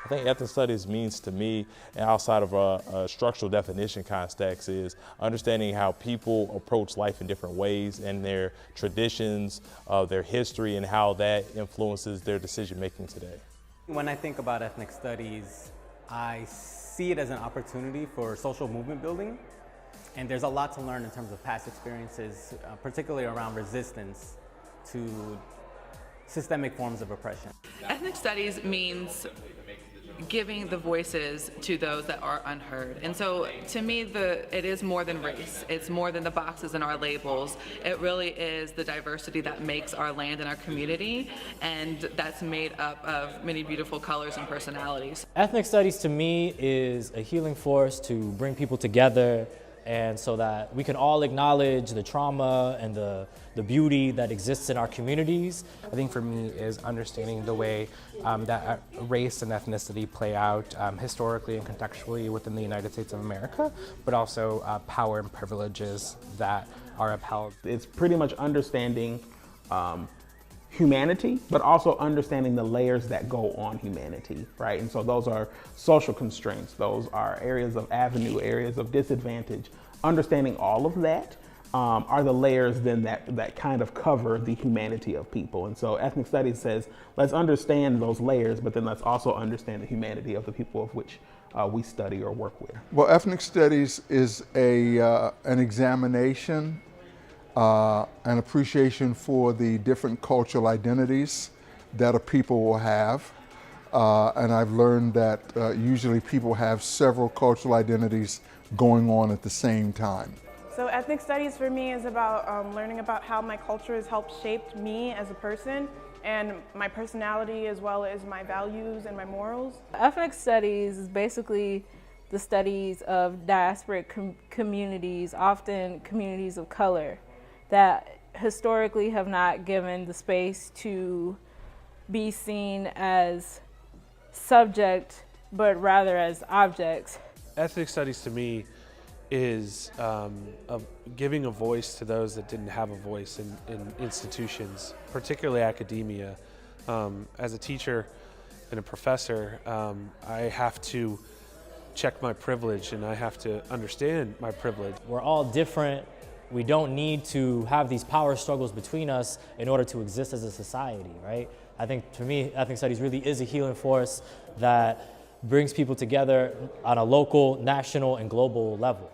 I think ethnic studies means to me, and outside of a structural definition context, is understanding how people approach life in different ways and their traditions, their history, and how that influences their decision making today. When I think about ethnic studies, I see it as an opportunity for social movement building. And there's a lot to learn in terms of past experiences, particularly around resistance to systemic forms of oppression. Ethnic studies means giving the voices to those that are unheard. And so to me, it is more than race. It's more than the boxes and our labels. It really is the diversity that makes our land and our community, and that's made up of many beautiful colors and personalities. Ethnic studies to me is a healing force to bring people together, and so that we can all acknowledge the trauma and the beauty that exists in our communities. I think for me is understanding the way that race and ethnicity play out historically and contextually within the United States of America, but also power and privileges that are upheld. It's pretty much understanding humanity, but also understanding the layers that go on humanity, right? And so those are social constraints, those are areas of avenue, areas of disadvantage. Understanding all of that are the layers then that kind of cover the humanity of people. And so ethnic studies says, let's understand those layers, but then let's also understand the humanity of the people of which we study or work with. Well, ethnic studies is an examination an appreciation for the different cultural identities that a people will have. And I've learned that usually people have several cultural identities going on at the same time. So ethnic studies for me is about learning about how my culture has helped shape me as a person and my personality as well as my values and my morals. Ethnic studies is basically the studies of diasporic communities, often communities of color, that historically have not given the space to be seen as subject, but rather as objects. Ethnic studies to me is giving a voice to those that didn't have a voice in institutions, particularly academia. As a teacher and a professor, I have to check my privilege and I have to understand my privilege. We're all different. We don't need to have these power struggles between us in order to exist as a society, right? I think, to me, ethnic studies really is a healing force that brings people together on a local, national, and global level.